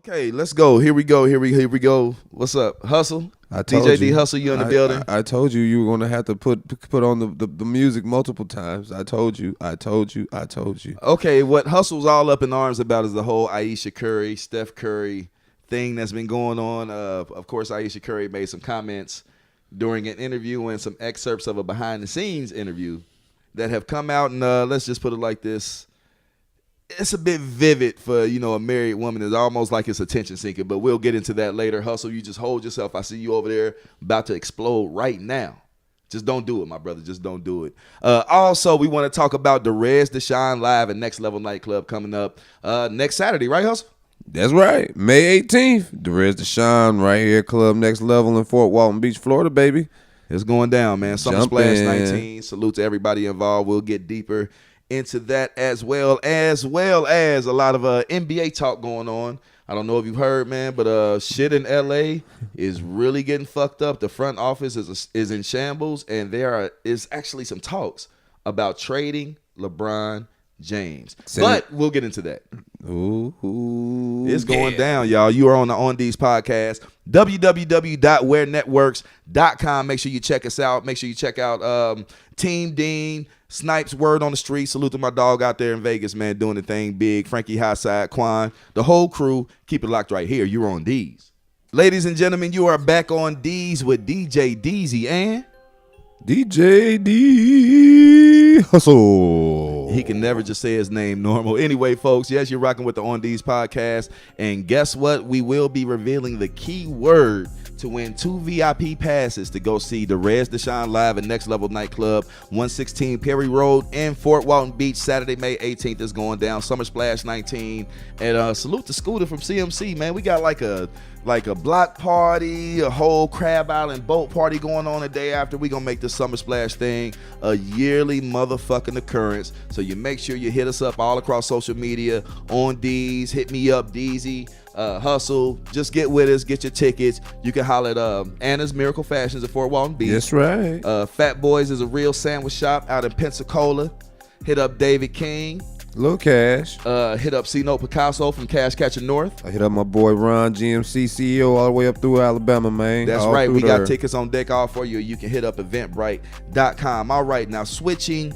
Okay, let's go. Here we go. What's up, Hustle? I told DJ D you. Hustle, you in the building? I told you were gonna have to put on the music multiple times. I told you. Okay, what Hustle's all up in arms about is the whole Ayesha Curry, Steph Curry thing that's been going on. Of course, Ayesha Curry made some comments during an interview and some excerpts of a behind-the-scenes interview that have come out, and let's just put it like this. It's a bit vivid for, a married woman. It's almost like it's attention seeking, but we'll get into that later. Hustle, you just hold yourself. I see you over there about to explode right now. Just don't do it, my brother. Just don't do it. Also, we want to talk about Derez Deshon Live at Next Level Nightclub coming up next Saturday, right, Hustle? That's right. May 18th. Derez Deshon right here, Club Next Level in Fort Walton Beach, Florida, baby. It's going down, man. Summer Jump Splash in. 19. Salute to everybody involved. We'll get deeper into that as well as a lot of NBA talk going on. I don't know if you've heard, man, but shit in LA is really getting fucked up. The front office is in shambles, and there is actually some talks about trading LeBron James. But we'll get into that. Ooh, it's going down, y'all. You are on the On Deez podcast, www.wherenetworks.com. Make sure you check us out. Make sure you check out Team Dean, Snipes, Word on the Street. Salute to my dog out there in Vegas, man, doing the thing big. Frankie Highside, Quan, the whole crew. Keep it locked right here. You're on Deez. Ladies and gentlemen, you are back on Deez with DJ Deezy and DJ D Hustle. He can never just say his name normal. Anyway, folks, yes, you're rocking with the On Deez podcast. And guess what? We will be revealing the key word to win 2 VIP passes to go see Derez Deshon Live at Next Level Nightclub, 116 Perry Road in Fort Walton Beach. Saturday, May 18th is going down. Summer Splash 19. And salute to Scooter from CMC, man. We got like a block party, a whole Crab Island boat party going on the day after. We gonna make the Summer Splash thing a yearly motherfucking occurrence. So you make sure you hit us up all across social media, on Deez, hit me up, Deezy, Hustle. Just get with us, get your tickets. You can holler at Anna's Miracle Fashions at Fort Walton Beach. That's right. Fat Boys is a real sandwich shop out in Pensacola. Hit up David King. Lil Cash. Hit up C Note Picasso from Cash Catcher North. I hit up my boy Ron, GMC CEO, all the way up through Alabama, man. That's all right. We there. got tickets on deck all for you. You can hit up eventbrite.com. All right, now switching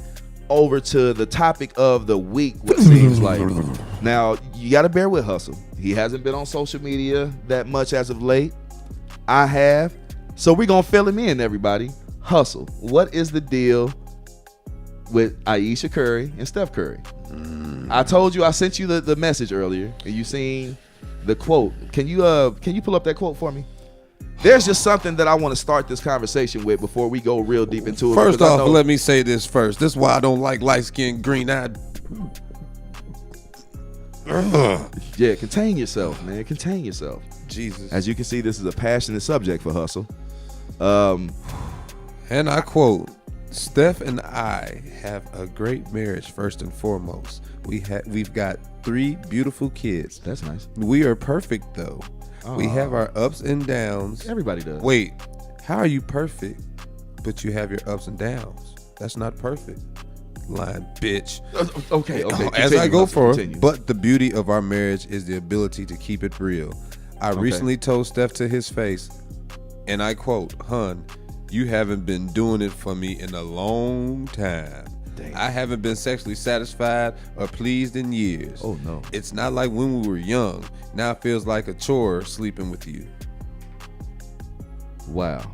over to the topic of the week, what seems like. Now, you got to bear with Hustle. He hasn't been on social media that much as of late. I have. So we're going to fill him in, everybody. Hustle, what is the deal with Ayesha Curry and Steph Curry? I told you, I sent you the message earlier, and you seen the quote. Can you pull up that quote for me? There's just something that I want to start this conversation with before we go real deep into it. First off, let me say this first. This is why I don't like light-skinned, green-eyed. Yeah, contain yourself, man. Contain yourself. Jesus. As you can see, this is a passionate subject for Hustle. And I quote, Steph and I have a great marriage first and foremost. We've got 3 beautiful kids. That's nice. We are perfect though. We have our ups and downs. Everybody does. Wait, how are you perfect, but you have your ups and downs? That's not perfect. Lying bitch. Okay. As I go forward, but the beauty of our marriage is the ability to keep it real. I recently told Steph to his face, and I quote, "Hun, you haven't been doing it for me in a long time. Dang. I haven't been sexually satisfied or pleased in years. Oh no. It's not like when we were young. Now it feels like a chore sleeping with you." Wow.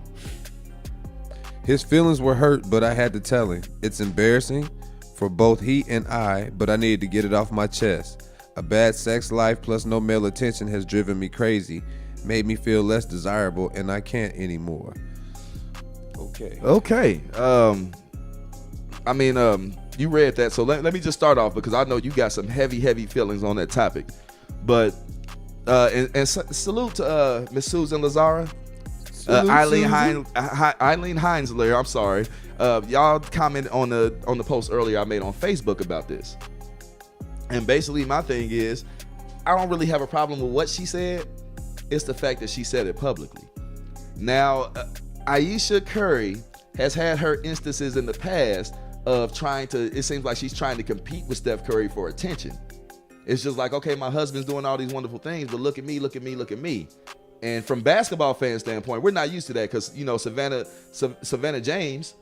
His feelings were hurt, but I had to tell him. It's embarrassing for both he and I, but I needed to get it off my chest. A bad sex life plus no male attention has driven me crazy, made me feel less desirable, and I can't anymore. Okay. You read that, so let me just start off because I know you got some heavy feelings on that topic. But and salute to Miss Susan Lazara, Eileen Heinzler. I'm sorry. Y'all commented on the post earlier I made on Facebook about this, and basically my thing is I don't really have a problem with what she said. It's the fact that she said it publicly. Now, Ayesha Curry has had her instances in the past of it seems like she's trying to compete with Steph Curry for attention. It's just like, okay, my husband's doing all these wonderful things, but look at me, look at me, look at me. And from basketball fan standpoint, we're not used to that because, you know, Savannah James,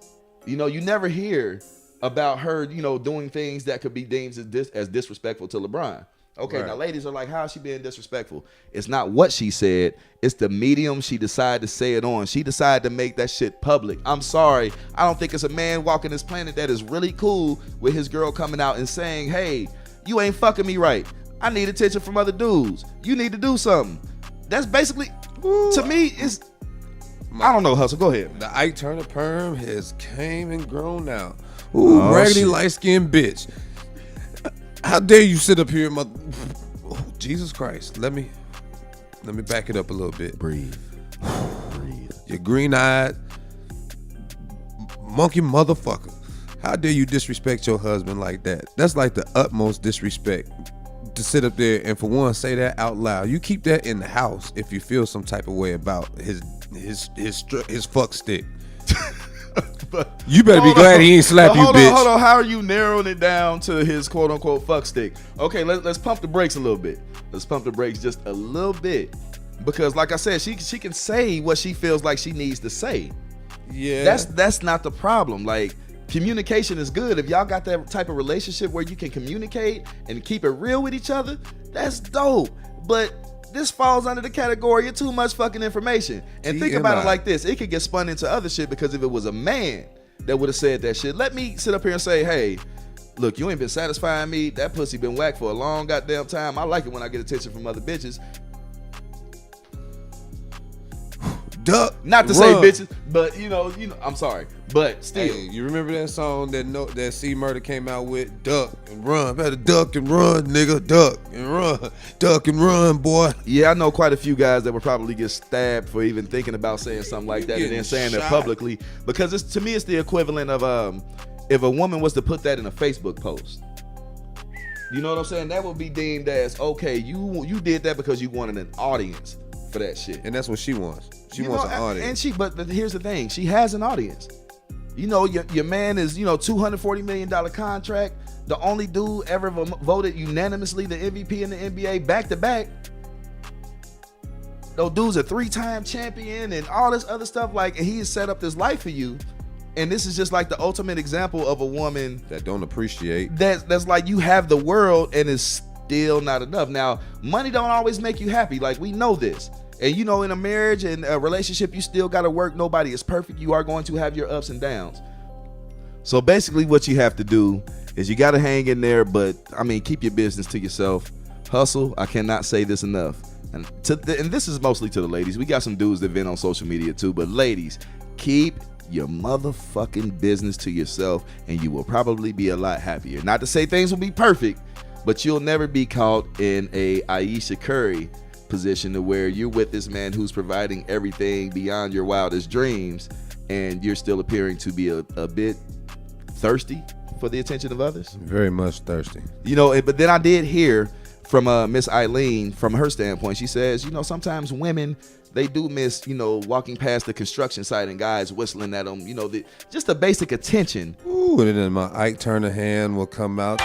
you know, you never hear about her, you know, doing things that could be deemed as disrespectful to LeBron. Okay, Now ladies are like, how is she being disrespectful? It's not what she said. It's the medium she decided to say it on. She decided to make that shit public. I'm sorry. I don't think it's a man walking this planet that is really cool with his girl coming out and saying, hey, you ain't fucking me right. I need attention from other dudes. You need to do something. That's basically, to me, it's, I don't know, Hustle. Go ahead. The Ike Turner perm has came and grown out. Ooh, raggedy light-skinned bitch. How dare you sit up here, Jesus Christ. Let me back it up a little bit. Breathe. You green-eyed monkey motherfucker. How dare you disrespect your husband like that? That's like the utmost disrespect. To sit up there and for one say that out loud. You keep that in the house if you feel some type of way about his fuck stick. But you better be glad he ain't slap you, bitch. Hold on. How are you narrowing it down to his quote unquote fuck stick? Okay, let's pump the brakes a little bit. Let's pump the brakes just a little bit. Because like I said, she can say what she feels like she needs to say. Yeah. That's not the problem. Like, communication is good. If y'all got that type of relationship where you can communicate and keep it real with each other, that's dope. But this falls under the category of too much fucking information. And think about it like this. It could get spun into other shit because if it was a man that would have said that shit, let me sit up here and say, hey, look, you ain't been satisfying me. That pussy been whacked for a long goddamn time. I like it when I get attention from other bitches. Duck, not to say bitches, but you know, I'm sorry, but still. Hey, you remember that song that C Murder came out with? Duck and run, better duck and run, nigga, duck and run, boy. Yeah, I know quite a few guys that would probably get stabbed for even thinking about saying something like that and then saying it publicly, because to me it's the equivalent of if a woman was to put that in a Facebook post. You know what I'm saying? That would be deemed as, okay, you did that because you wanted an audience for that shit, and that's what she wants. She wants an audience. And but here's the thing. She has an audience. You know, your man is, $240 million contract. The only dude ever voted unanimously the MVP in the NBA back to back. Those dudes a 3-time champion and all this other stuff. Like, and he has set up this life for you. And this is just like the ultimate example of a woman that don't appreciate. That's like, you have the world and it's still not enough. Now, money don't always make you happy. Like, we know this. And in a marriage and a relationship, you still got to work. Nobody is perfect. You are going to have your ups and downs. So basically what you have to do is you got to hang in there, but keep your business to yourself. Hustle. I cannot say this enough. And this is mostly to the ladies. We got some dudes that vent on social media too, but ladies, keep your motherfucking business to yourself and you will probably be a lot happier. Not to say things will be perfect, but you'll never be caught in a Ayesha Curry position to where you're with this man who's providing everything beyond your wildest dreams and you're still appearing to be a bit thirsty for the attention of others. Very much thirsty. But then I did hear from Miss Eileen, from her standpoint, she says, sometimes women, they do miss, walking past the construction site and guys whistling at them, just the basic attention. Ooh, and then my Ike Turner hand will come out.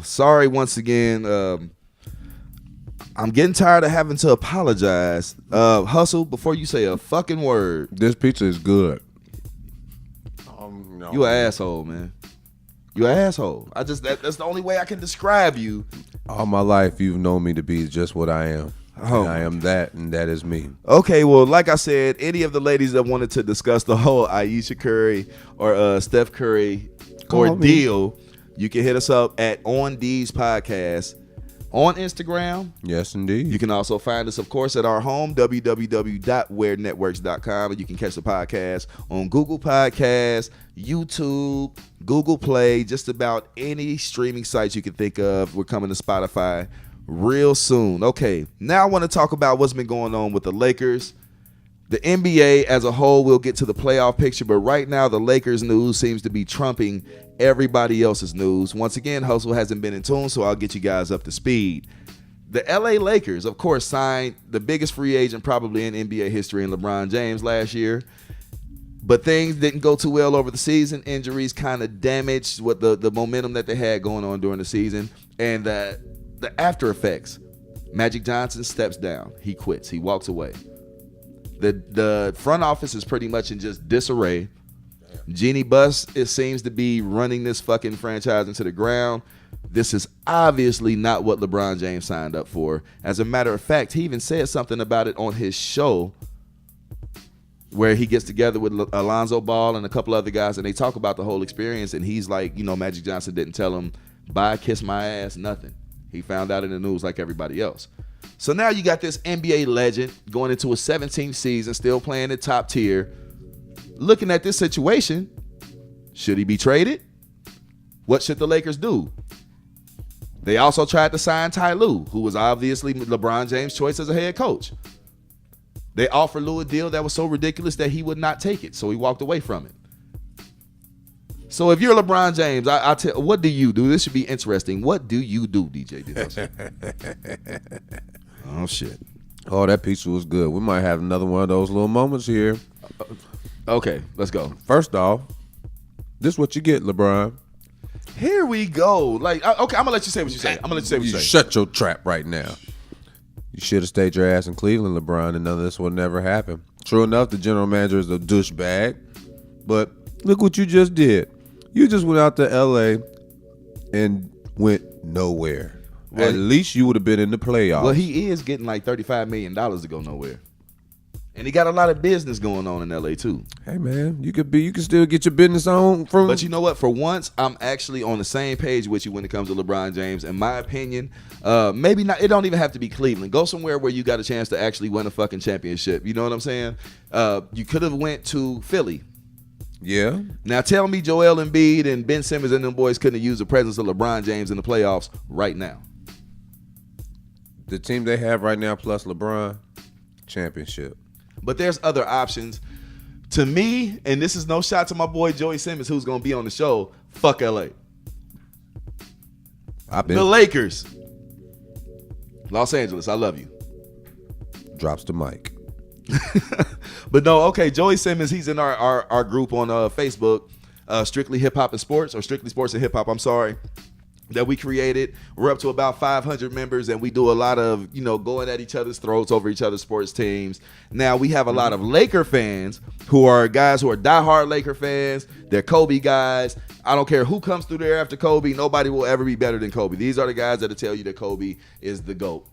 Sorry once again. I'm getting tired of having to apologize. Hustle, before you say a fucking word. This pizza is good. You an asshole, man. You an asshole. That's the only way I can describe you. All my life, you've known me to be just what I am. Oh. I am that, and that is me. Okay, well, like I said, any of the ladies that wanted to discuss the whole Ayesha Curry or Steph Curry ordeal, you can hit us up at On Deez Podcast on Instagram. Yes, indeed. You can also find us, of course, at our home, www.weirdnetworks.com. And you can catch the podcast on Google Podcasts, YouTube, Google Play, just about any streaming sites you can think of. We're coming to Spotify real soon. Okay, now I want to talk about what's been going on with the Lakers. The NBA as a whole, will get to the playoff picture, but right now the Lakers news seems to be trumping everybody else's news. Once again, Hustle hasn't been in tune, so I'll get you guys up to speed. The LA Lakers, of course, signed the biggest free agent probably in NBA history in LeBron James last year. But things didn't go too well over the season. Injuries kind of damaged what the momentum that they had going on during the season. And the after effects. Magic Johnson steps down. He quits. He walks away. The front office is pretty much in just disarray. Jeannie Buss, it seems to be running this fucking franchise into the ground. This is obviously not what LeBron James signed up for. As a matter of fact, he even said something about it on his show where he gets together with Alonzo Ball and a couple other guys, and they talk about the whole experience, and he's like, Magic Johnson didn't tell him, bye, kiss my ass, nothing. He found out in the news like everybody else. So now you got this NBA legend going into a 17th season, still playing at top tier. Looking at this situation, should he be traded? What should the Lakers do? They also tried to sign Ty Lue, who was obviously LeBron James' choice as a head coach. They offered Lue a deal that was so ridiculous that he would not take it, so he walked away from it. So if you're LeBron James, I tell, what do you do? This should be interesting. What do you do, DJ? Oh shit! Oh, that pizza was good. We might have another one of those little moments here. Okay, let's go. First off, this is what you get, LeBron. Here we go. Like, okay, I'm gonna let you say what you say. Shut your trap right now. You should have stayed your ass in Cleveland, LeBron, and none of this would never happen. True enough, the general manager is a douchebag, but look what you just did. You just went out to L.A. and went nowhere. Well, at least you would have been in the playoffs. Well, he is getting like $35 million to go nowhere. And he got a lot of business going on in L.A. too. Hey, man, you can still get your business on from. But you know what? For once, I'm actually on the same page with you when it comes to LeBron James. In my opinion, maybe not. It don't even have to be Cleveland. Go somewhere where you got a chance to actually win a fucking championship. You know what I'm saying? You could have went to Philly. Yeah. Now tell me Joel Embiid and Ben Simmons and them boys couldn't have used the presence of LeBron James in the playoffs right now. The team they have right now plus LeBron, championship. But there's other options. To me, and this is no shot to my boy Joey Simmons, who's going to be on the show, fuck L.A. The Lakers. Los Angeles, I love you. Drops the mic. But no, okay, Joey Simmons, he's in our group on Facebook, Strictly Hip Hop and Sports, or Strictly Sports and Hip Hop, I'm sorry, that we created. We're up to about 500 members, and we do a lot of, going at each other's throats over each other's sports teams. Now, we have a lot of Laker fans who are guys who are diehard Laker fans. They're Kobe guys. I don't care who comes through there after Kobe. Nobody will ever be better than Kobe. These are the guys that'll tell you that Kobe is the GOAT.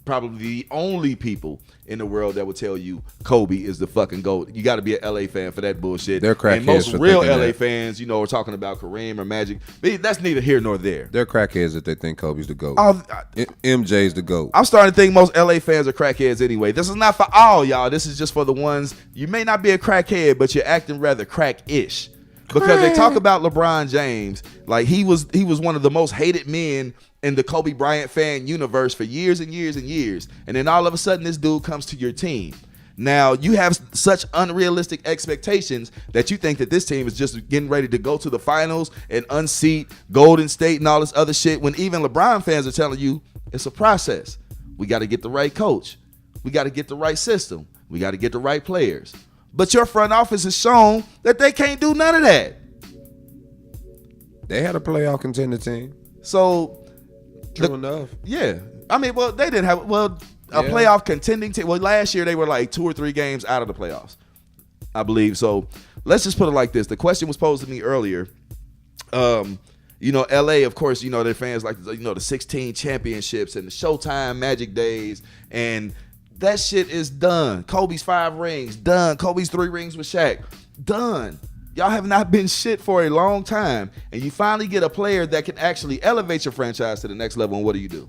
Probably the only people in the world that would tell you Kobe is the fucking GOAT. You got to be an LA fan for that bullshit. They're crackheads. And most real LA fans, are talking about Kareem or Magic. But that's neither here nor there. They're crackheads if they think Kobe's the GOAT. MJ's the GOAT. I'm starting to think most LA fans are crackheads anyway. This is not for all y'all. This is just for the ones. You may not be a crackhead, but you're acting rather crack-ish. Because they talk about LeBron James like he was one of the most hated men in the Kobe Bryant fan universe for years and years and years. And then all of a sudden this dude comes to your team. Now you have such unrealistic expectations that you think that this team is just getting ready to go to the finals and unseat Golden State and all this other shit, when even LeBron fans are telling you it's a process. We got to get the right coach. We got to get the right system. We got to get the right players. But your front office has shown that they can't do none of that. They had a playoff contender team. So, true enough. Yeah. I mean, well, they didn't have, a playoff contending team. Well, last year they were like 2 or 3 games out of the playoffs, I believe. So, let's just put it like this. The question was posed to me earlier. LA, of course, their fans like, the 16 championships and the Showtime Magic days, and that shit is done. Kobe's 5 rings, done. Kobe's 3 rings with Shaq, done. Y'all have not been shit for a long time, and you finally get a player that can actually elevate your franchise to the next level, and what do?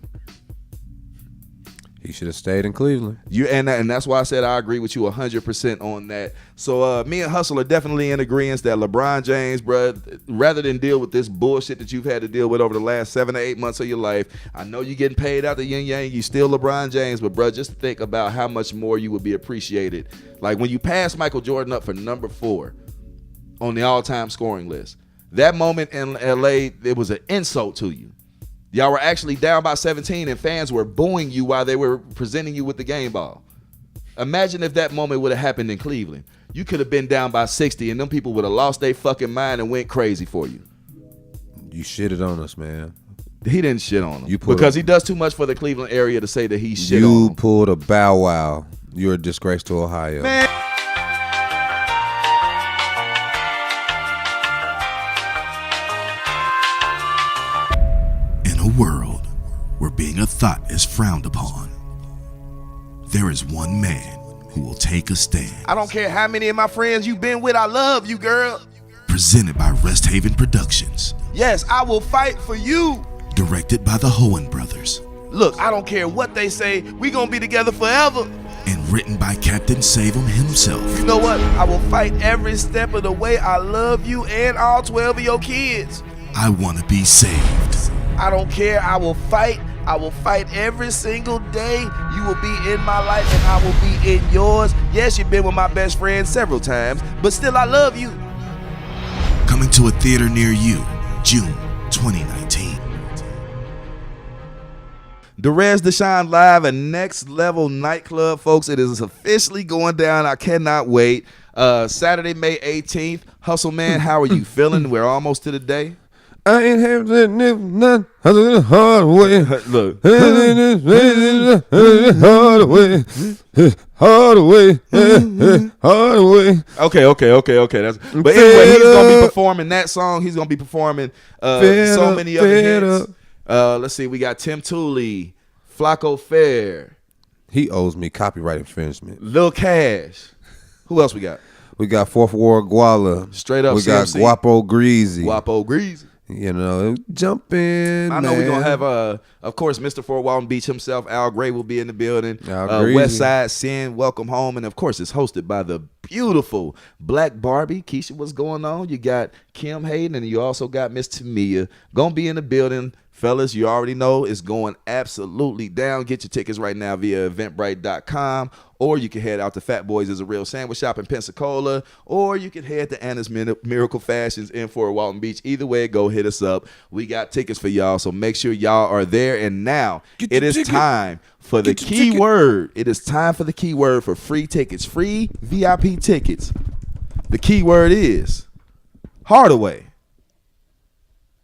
He should have stayed in Cleveland. And that's why I said I agree with you 100% on that. So me and Hustle are definitely in agreement that LeBron James, bruh, rather than deal with this bullshit that you've had to deal with over the last 7 to 8 months of your life, I know you're getting paid out the yin yang, you still LeBron James, but bruh, just think about how much more you would be appreciated. Like when you pass Michael Jordan up for number 4 on the all-time scoring list, that moment in LA, it was an insult to you. Y'all were actually down by 17 and fans were booing you while they were presenting you with the game ball. Imagine if that moment would have happened in Cleveland. You could have been down by 60 and them people would have lost their fucking mind and went crazy for you. You shitted on us, man. He didn't shit on him because he does too much for the Cleveland area to say that he shit on him. You pulled a Bow Wow. You're a disgrace to Ohio. Man. In a world where being a thought is frowned upon, there is one man who will take a stand. I don't care how many of my friends you've been with. I love you, girl. Presented by Rest Haven Productions. Yes, I will fight for you. Directed by the Hohen brothers. Look, I don't care what they say. We gonna be together forever. And written by Captain Save-'em himself. You know what? I will fight every step of the way. I love you and all 12 of your kids. I want to be saved. I don't care. I will fight. I will fight every single day. You will be in my life and I will be in yours. Yes, you've been with my best friend several times, but still I love you. Coming to a theater near you, June 2019. Derez Deshon Live, a next level nightclub, folks. It is officially going down. I cannot wait. Saturday, May 18th. Hustle, man, how are you feeling? We're almost to the day. I ain't having none hustle the hard way. Look. Hard way. Hard way. Hard way. Okay. But anyway, he's gonna be performing that song. He's gonna be performing so many other hits. Let's see. We got Tim Tooley, Flacco Fair. He owes me copyright infringement. Lil Cash. Who else we got? We got Fourth Ward Guala. Straight up We CMC. got Guapo Greasy. Guapo Greasy. You know, jump in. I know man. we're going to have, of course, Mr. Fort Walton Beach himself, Al Gray, will be in the building. Al West Side Sin, welcome home. And, of course, it's hosted by the beautiful Black Barbie. Keisha, what's going on? You got Kim Hayden, and you also got Miss Tamia. Going to be in the building. Fellas, you already know it's going absolutely down. Get your tickets right now via eventbrite.com, or you can head out to Fat Boys is a Real Sandwich Shop in Pensacola, or you can head to Anna's Miracle Fashions in Fort Walton Beach. Either way, go hit us up. We got tickets for y'all, so make sure y'all are there. And now it is time for the keyword. It is time for the keyword for free tickets, free VIP tickets. The keyword is Hardaway.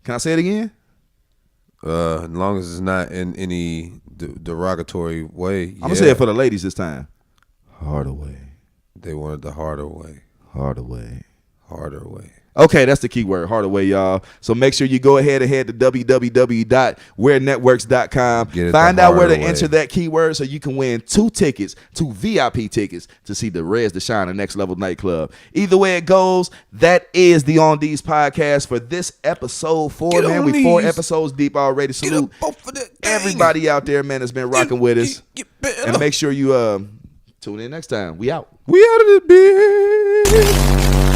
Can I say it again? As long as it's not in any derogatory way. I'm gonna say it for the ladies this time. Hardaway. They wanted the harder way. Hardaway. Harder way. Okay, that's the keyword, Hardaway, y'all. So make sure you go ahead and head to www.wearnetworks.com. Find out where to enter that keyword so you can win 2 tickets, 2 VIP tickets to see Derez Deshon, the Next Level Nightclub. Either way it goes, that is the On Deez podcast for this episode 4, man. We 4 episodes deep already. Salute everybody out there, man, that's been rocking with us. And make sure you tune in next time. We out. We out of this bitch.